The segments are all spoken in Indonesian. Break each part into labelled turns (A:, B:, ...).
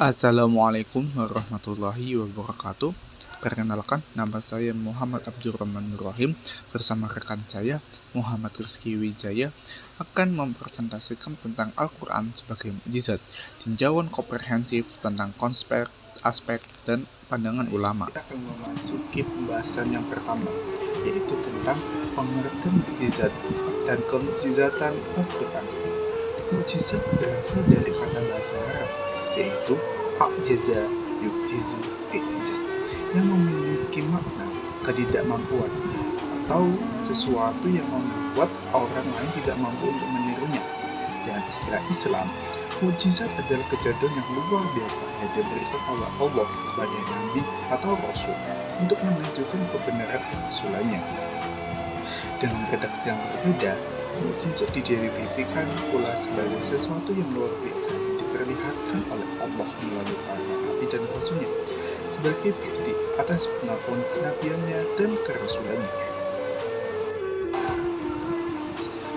A: Assalamualaikum warahmatullahi wabarakatuh. Perkenalkan, nama saya Muhammad Abdurrahman Nurrahim bersama rekan saya Muhammad Rizky Wijaya akan mempresentasikan tentang Al-Quran sebagai mukjizat, tinjauan komprehensif tentang konsep, aspek, dan pandangan ulama. Kita akan memasuki pembahasan yang pertama, yaitu tentang pengertian mukjizat dan kemukjizatan Al-Quran. Mukjizat berasal dari kata bahasa Arab, yaitu a'jaza, yukjizu, i'jaz, yang memiliki makna ketidakmampuan atau sesuatu yang membuat orang lain tidak mampu untuk menirunya. Dengan istilah Islam, mukjizat adalah kejadian yang luar biasa yang diberikan oleh Allah kepada Nabi atau Rasul untuk menunjukkan kebenaran Rasulannya. Dengan redaksi yang berbeda, mukjizat didefinisikan pula sebagai sesuatu yang luar biasa yang diperlihatkan oleh Allah melalui para nabi dan rasulnya sebagai bukti atas pengakuan kenabiannya dan kerasulannya,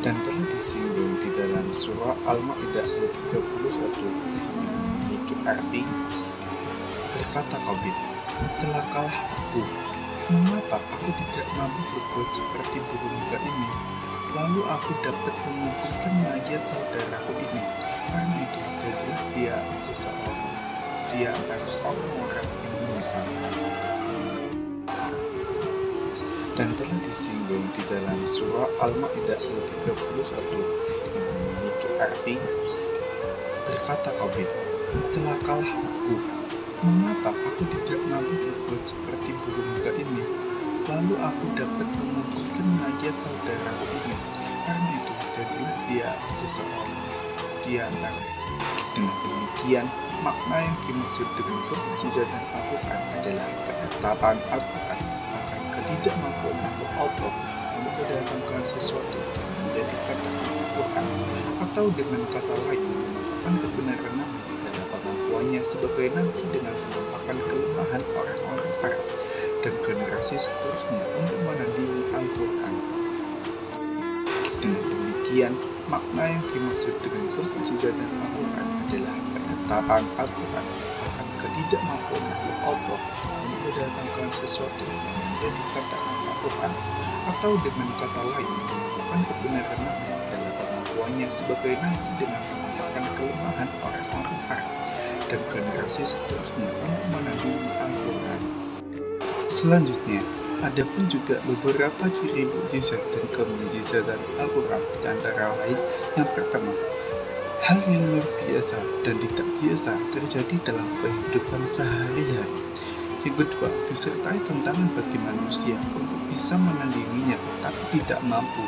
A: dan telah disinggung di dalam surah Al-Maidah 31 yang memiliki arti, berkata Qabil, celakalah aku, mengapa aku tidak mampu berbuat seperti burung muda ini, lalu aku dapat mengumpulkan mayat saudaraku ini. Karena itu jadilah dia seseorang di antara orang-orang yang menyesalkan. Dan telah disinggung di dalam surah Al-Maidah 31 yang memiliki arti, berkata Qabil, celakalah aku, mengapa aku tidak mampu berbuat seperti burung muda ini, lalu aku dapat mengumpulkan mayat saudaraku ini. Karena itu jadilah dia seseorang di antara. Dengan demikian, makna yang dimaksud dengan kemukjizatan Al-Quran adalah penetapan Al-Quran akan ketidakmampuan Allah untuk mendatangkan sesuatu yang menjadi kata Al-Quran, atau dengan kata lain menampakkan kebenaran Nabi dalam pengakuannya sebagai Nabi dengan menampakkan kelemahan orang-orang Arab dan generasi seterusnya untuk menandingi Al-Quran. Dengan demikian, makna yang dimaksud dengan kemukjizatan Al-Quran adalah penetapan Al-Quran akan ketidakmampuan Allah untuk mendatangkan sesuatu yang menjadi kata Al-Quran, atau dengan kata lain menampakkan kebenaran Nabi dalam pengakuannya sebagai Nabi dengan menampakkan kelemahan orang-orang Arab dan generasi seterusnya untuk menandingi Al-Quran. Selanjutnya, ada pun juga beberapa ciri mukjizat dan kemukjizatan Al-Quran, antara lain yang pertama, hal yang luar biasa dan tidak biasa terjadi dalam kehidupan sehari-hari. Yang kedua, disertai tantangan bagi manusia untuk bisa menandinginya tetapi tidak mampu.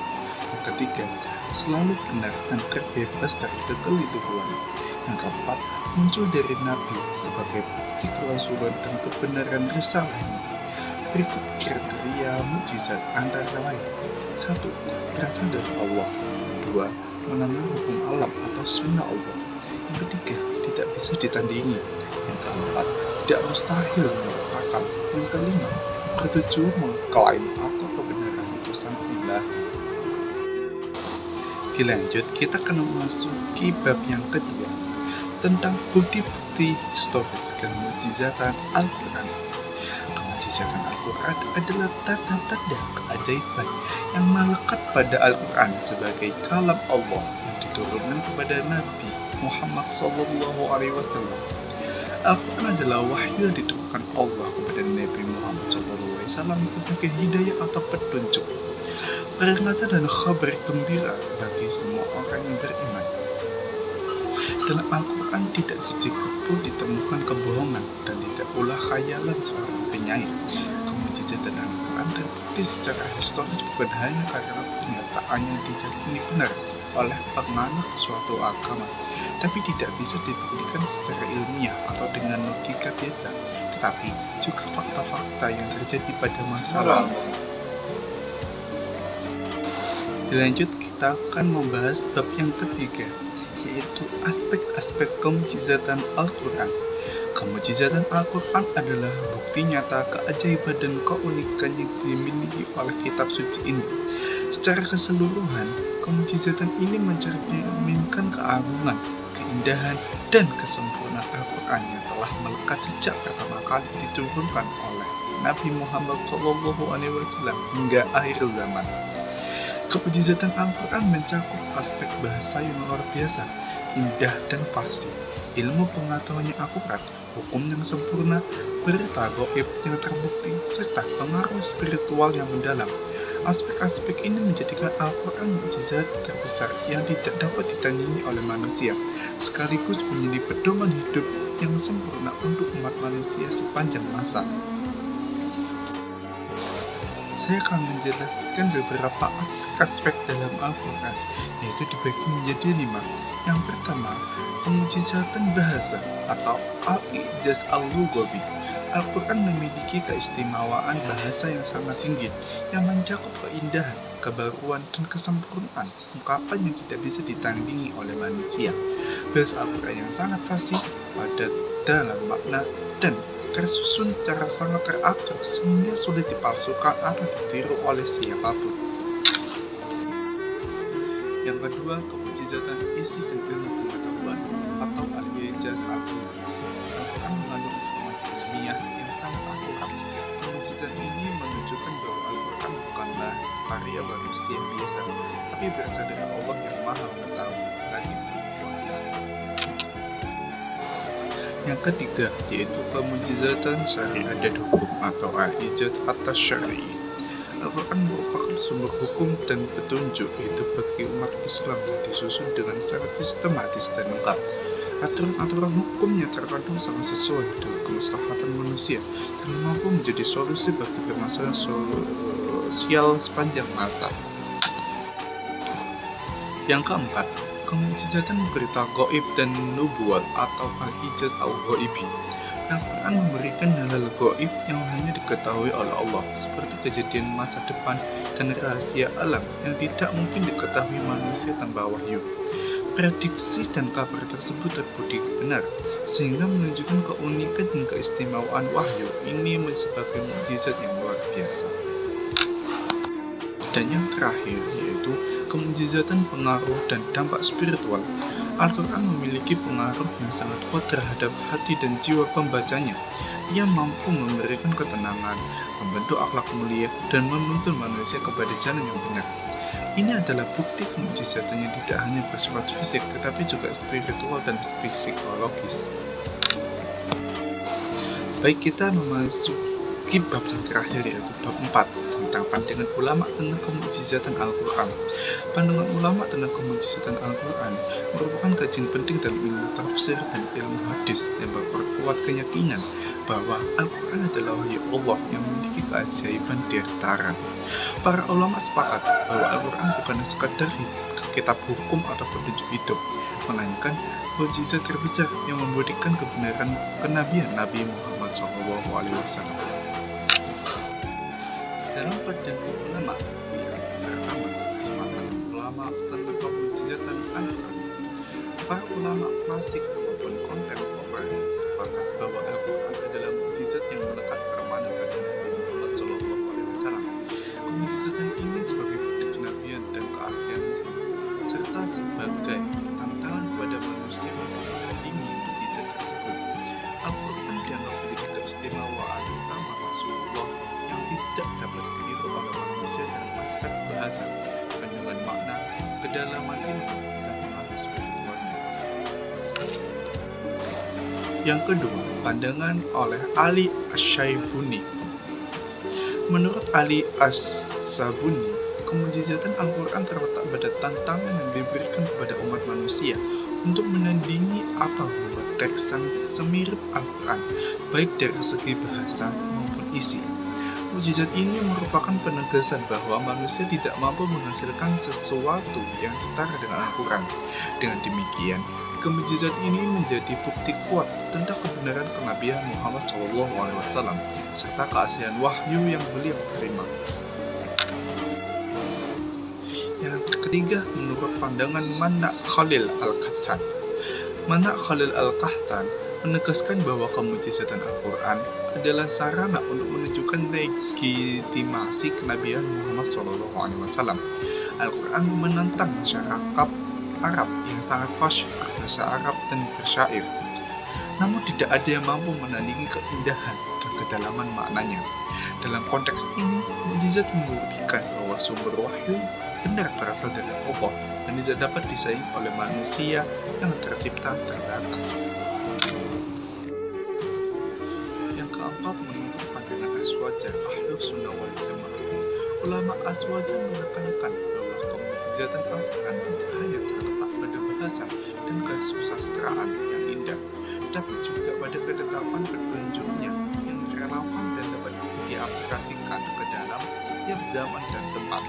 A: Yang ketiga, selalu benar dan terbebas dari kekeliruan. Yang keempat, muncul dari Nabi sebagai bukti kerasulan dan kebenaran risalahnya. Berikut kriteria mukjizat antara lain. 1. Berasal dari Allah. 2. Mengenal hukum alam atau sunnah Allah. Yang ketiga, tidak bisa ditandingi. Yang keempat, tidak mustahil merupakan. Yang kelima, ketujuh mengklaim atau kebenaran utusan ilahi. Dilanjut, kita akan memasuki bab yang kedua tentang bukti-bukti historis kemukjizatan Al-Quran. Kemukjizatan Al-Quran adalah tanda-tanda keajaiban yang melekat pada Al-Quran sebagai kalam Allah yang diturunkan kepada Nabi Muhammad SAW. Al-Quran adalah wahyu yang diturunkan Allah kepada Nabi Muhammad SAW sebagai hidayah atau petunjuk, peringatan dan kabar gembira bagi semua orang yang beriman. Dalam Al-Quran tidak sedikit pun ditemukan kebohongan dan tidak pula khayalan seorang penyair. Kemukjizatan Al-Quran terbukti secara historis bukan hanya karena pernyataan yang diyakini benar oleh penganut suatu agama, tapi tidak bisa dibuktikan secara ilmiah atau dengan logika biasa, tetapi juga fakta-fakta yang terjadi pada masa lalu. Dilanjut, kita akan membahas bab yang ketiga, yaitu aspek-aspek kemukjizatan Al-Quran. Kemukjizatan Al-Quran adalah bukti nyata keajaiban dan keunikan yang dimiliki oleh kitab suci ini. Secara keseluruhan, kemukjizatan ini mencerminkan keagungan, keindahan dan kesempurnaan Al-Quran yang telah melekat sejak pertama kali diturunkan oleh Nabi Muhammad SAW hingga akhir zaman. Kemujizatan Al-Quran mencakup aspek bahasa yang luar biasa, indah dan fasih, ilmu pengetahuannya akurat, hukum yang sempurna, berita gaib yang terbukti, serta pengaruh spiritual yang mendalam. Aspek-aspek ini menjadikan Al-Quran mukjizat terbesar yang tidak dapat ditandingi oleh manusia, sekaligus menjadi pedoman hidup yang sempurna untuk umat manusia sepanjang masa. Saya akan menjelaskan beberapa aspek dalam Al-Quran, yaitu dibagi menjadi 5. Yang pertama, pemujizatan bahasa atau al-i'jaz al-lughawi. Al-Quran memiliki keistimewaan bahasa yang sangat tinggi, yang mencakup keindahan, kebaruan, dan kesempurnaan ungkapan yang tidak bisa ditandingi oleh manusia. Bahasa Al-Quran yang sangat fasih, padat dalam makna, dan tersusun secara sangat teratur sehingga sulit dipalsukan atau ditiru oleh siapapun. Yang kedua, kemujizatan isi dan ilmu pengetahuan atau al-i'jaz al-ilmi. Al-Quran mengandung informasi ilmiah yang sangat akurat. Kemujizatan ini menunjukkan bahwa Al-Quran bukanlah karya manusia biasa, tapi berasal dari Allah yang Maha Mengetahui lagi Kuasa. Yang ketiga, yaitu pemujizatan syariat dan hukum atau al-i'jaz at-syar'i. Al-Quran merupakan sumber hukum dan petunjuk hidup bagi umat Islam yang disusun dengan secara sistematis dan lengkap. Aturan-aturan hukumnya terkadang sangat sesuai dengan kemaslahatan manusia dan mampu menjadi solusi bagi permasalahan sosial sepanjang masa. Yang keempat, kemujizatan berita gaib dan nubuat atau al-i'jaz al-ghaibi. Al-Quran memberikan hal-hal gaib yang hanya diketahui oleh Allah, seperti kejadian masa depan dan rahasia alam yang tidak mungkin diketahui manusia tanpa wahyu. Prediksi dan kabar tersebut terbukti benar, sehingga menunjukkan keunikan dan keistimewaan wahyu ini sebagai mukjizat yang luar biasa. Dan yang terakhir, yaitu kemujizatan pengaruh dan dampak spiritual. Al-Quran memiliki pengaruh yang sangat kuat terhadap hati dan jiwa pembacanya. Ia mampu memberikan ketenangan, membentuk akhlak mulia, dan menuntun manusia kepada jalan yang benar. Ini adalah bukti kemujizatannya tidak hanya bersifat fisik, tetapi juga spiritual dan psikologis. Baik, kita memasuki bab yang terakhir, yaitu bab 4 tentang pandangan ulama tentang kemujizatan Al-Quran. Pandangan ulama tentang kemujizatan Al-Quran merupakan kajian penting dalam ilmu tafsir dan ilmu hadis yang memperkuat keyakinan bahwa Al-Quran adalah wahyu Allah yang memiliki keajaiban dertaran. Para ulama sepakat bahwa Al-Quran bukan sekadar kitab hukum atau petunjuk hidup, melainkan mukjizat terbesar yang membuktikan kebenaran kenabian Nabi Muhammad SAW. Dalam pandangan ulama, yang pertama, kesepakatan ulama tentang kemujizatan Al-Quran. Para ulama klasik maupun kontemporer sepakat bahwa Al-Quran adalah mukjizat yang melekat permanen pada Nabi Muhammad SAW. Kemujizatan ini sebagai bukti kenabian dan keaslian serta sebagai tantangan kepada manusia untuk menandingi mukjizat tersebut. Al-Quran dianggap memiliki keistimewaan utama Rasulullah yang tidak dapat ditiru oleh manusia dalam aspek bahasa, kandungan makna, kedalaman ilmu, dan pengaruh spiritualnya. Yang kedua, pandangan oleh Ali Asy-Syaibuni. Menurut Ali Asy-Syaibuni, kemujizatan Al-Quran terletak pada tantangan yang diberikan kepada umat manusia untuk menandingi atau membuat teks yang semirip Al-Quran, baik dari segi bahasa maupun isi. Mukjizat ini merupakan penegasan bahwa manusia tidak mampu menghasilkan sesuatu yang setara dengan Al-Quran. Dengan demikian, kemujizat ini menjadi bukti kuat tentang kebenaran kenabian Muhammad SAW serta keaslian wahyu yang beliau terima. Yang ketiga, menurut pandangan Mana' Khalil Al-Qahtan. Mana' Khalil Al-Qahtan menegaskan bahwa kemujizatan Al-Quran adalah sarana untuk menunjukkan legitimasi kenabian Muhammad SAW. Al-Quran menentang masyarakat Arab yang sangat fasyik berbahasa Arab dan bersyair. Namun tidak ada yang mampu menandingi keindahan dan kedalaman maknanya. Dalam konteks ini, mukjizat membuktikan bahwa sumber wahyu benar berasal dari Allah dan tidak dapat disaingi oleh manusia yang tercipta terbatas. Yang keempat, menurut pandangan Aswaja Ahlus Sunnah wal Jamaah, ulama Aswaja menekankan bahwa kemukjizatan Al-Quran tidak hanya terletak pada bahasa dan kesusastraan yang indah, tapi juga pada ketetapan petunjuknya yang relevan dan dapat diaplikasikan ke dalam setiap zaman dan tempat.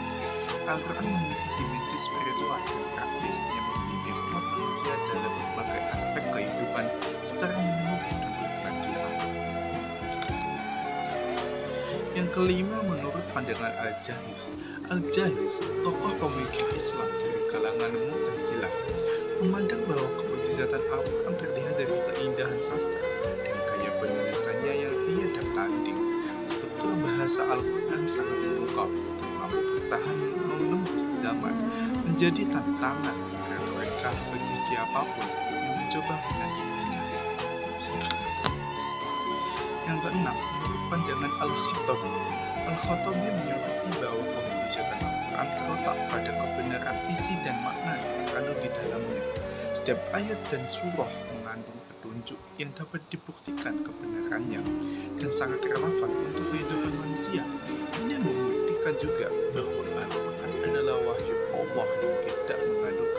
A: Al-Quran memiliki dimensi spiritual dan praktis yang membimbing umat manusia dalam berbagai aspek kehidupan secara menyeluruh dan berkelanjutan. Yang kelima, menurut pandangan Al-Jahiz, tokoh pemikir Islam dari kalangan Mu'tazilah, memandang bahwa kemukjizatan Al-Quran terlihat dari keindahan sastra dan gaya penulisannya yang tiada tanding. Struktur bahasa Al-Quran sangat mengungkap dan mampu bertahan menembus zaman, menjadi tantangan retorika bagi siapapun yang mencoba menandinginya. Yang keenam, menurut pandangan Al-Khattabi menyoroti bahwa kemukjizatan Al-Quran terletak pada kebenaran isi dan makna yang terkandung di dalamnya. Setiap ayat dan surah mengandung petunjuk yang dapat dibuktikan kebenarannya dan sangat relevan untuk kehidupan manusia. Ini membuktikan juga bahwa Al-Quran adalah wahyu Allah yang tidak mengandung